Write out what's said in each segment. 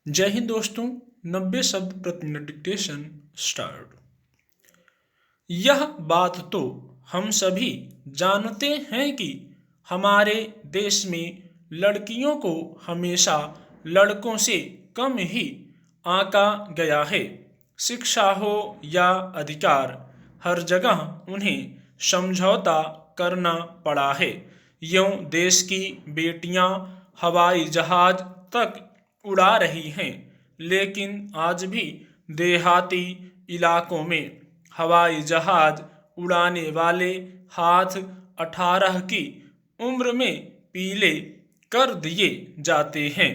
जय हिंद दोस्तों। 90 शब्द प्रति मिनट डिक्टेशन स्टार्ट। यह बात तो हम सभी जानते हैं कि हमारे देश में लड़कियों को हमेशा लड़कों से कम ही आंका गया है। शिक्षा हो या अधिकार, हर जगह उन्हें समझौता करना पड़ा है। यूं देश की बेटियां हवाई जहाज तक उड़ा रही हैं, लेकिन आज भी देहाती इलाकों में हवाई जहाज उड़ाने वाले हाथ 18 की उम्र में पीले कर दिए जाते हैं।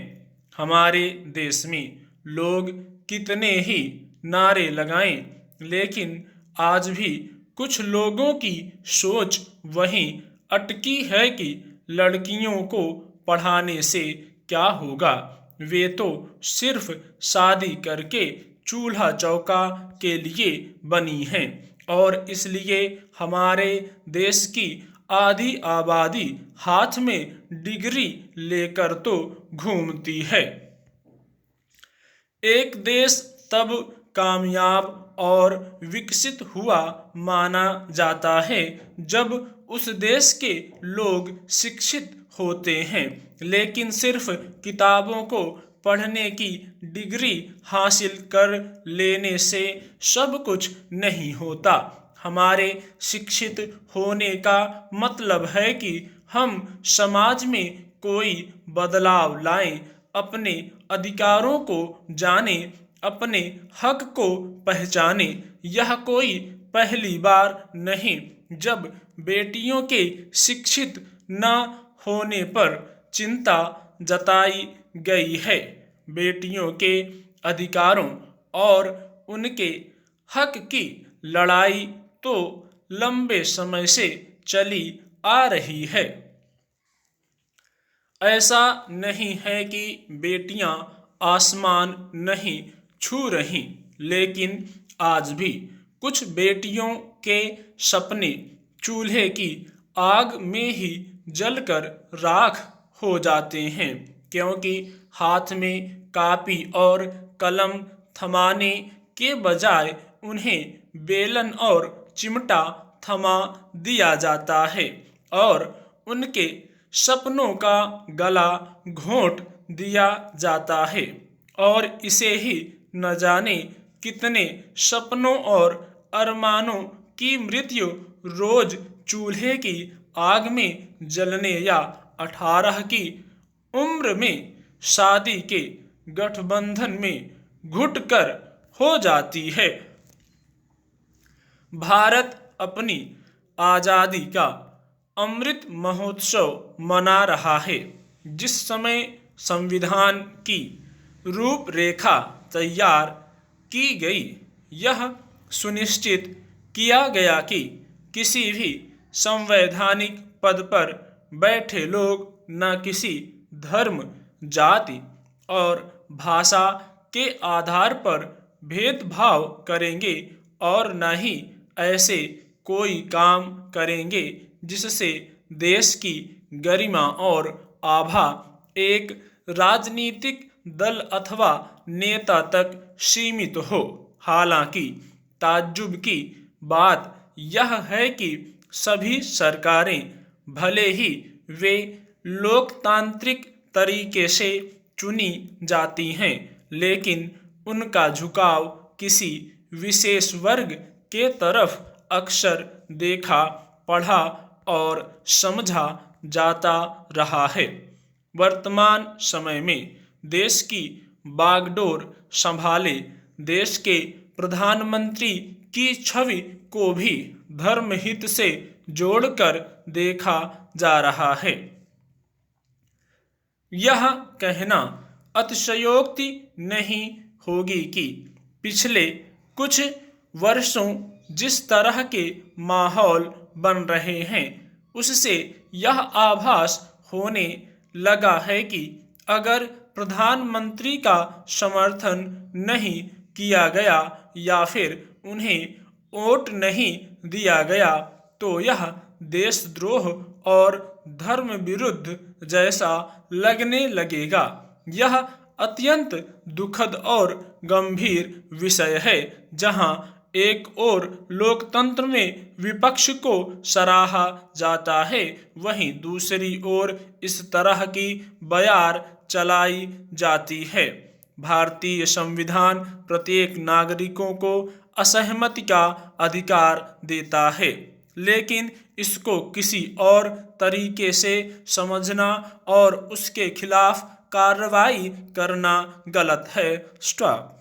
हमारे देश में लोग कितने ही नारे लगाएं, लेकिन आज भी कुछ लोगों की सोच वहीं अटकी है कि लड़कियों को पढ़ाने से क्या होगा, वे तो सिर्फ शादी करके चूल्हा चौका के लिए बनी हैं। और इसलिए हमारे देश की आधी आबादी हाथ में डिग्री लेकर तो घूमती है। एक देश तब कामयाब और विकसित हुआ माना जाता है जब उस देश के लोग शिक्षित होते हैं, लेकिन सिर्फ किताबों को पढ़ने की डिग्री हासिल कर लेने से सब कुछ नहीं होता। हमारे शिक्षित होने का मतलब है कि हम समाज में कोई बदलाव लाएं, अपने अधिकारों को जानें, अपने हक को पहचाने। यह कोई पहली बार नहीं जब बेटियों के शिक्षित न होने पर चिंता जताई गई है। बेटियों के अधिकारों और उनके हक की लड़ाई तो लंबे समय से चली आ रही है। ऐसा नहीं है कि बेटियां आसमान नहीं छू रही, लेकिन आज भी कुछ बेटियों के सपने चूल्हे की आग में ही जलकर राख हो जाते हैं, क्योंकि हाथ में कापी और कलम थमाने के बजाय उन्हें बेलन और चिमटा थमा दिया जाता है और उनके सपनों का गला घोंट दिया जाता है। और इसे ही न जाने कितने सपनों और अरमानों की मृत्यु रोज चूल्हे की आग में जलने या 18 की उम्र में शादी के गठबंधन में घुटकर हो जाती है। भारत अपनी आज़ादी का अमृत महोत्सव मना रहा है। जिस समय संविधान की रूपरेखा तैयार की गई, यह सुनिश्चित किया गया कि किसी भी संवैधानिक पद पर बैठे लोग न किसी धर्म, जाति और भाषा के आधार पर भेदभाव करेंगे और न ही ऐसे कोई काम करेंगे जिससे देश की गरिमा और आभा एक राजनीतिक दल अथवा नेता तक सीमित हो। हालांकि ताज्जुब की बात यह है कि सभी सरकारें, भले ही वे लोकतांत्रिक तरीके से चुनी जाती हैं, लेकिन उनका झुकाव किसी विशेष वर्ग के तरफ अक्सर देखा, पढ़ा और समझा जाता रहा है। वर्तमान समय में देश की बागडोर संभाले देश के प्रधानमंत्री की छवि को भी धर्महित से जोड़कर देखा जा रहा है। यह कहना अतिशयोक्ति नहीं होगी कि पिछले कुछ वर्षों जिस तरह के माहौल बन रहे हैं, उससे यह आभास होने लगा है कि अगर प्रधानमंत्री का समर्थन नहीं किया गया या फिर उन्हें वोट नहीं दिया गया, तो यह देशद्रोह और धर्म विरुद्ध जैसा लगने लगेगा। यह अत्यंत दुखद और गंभीर विषय है, जहां एक ओर लोकतंत्र में विपक्ष को सराहा जाता है, वहीं दूसरी ओर इस तरह की बयार चलाई जाती है। भारतीय संविधान प्रत्येक नागरिकों को असहमति का अधिकार देता है, लेकिन इसको किसी और तरीके से समझना और उसके खिलाफ कार्रवाई करना गलत है। स्टॉप।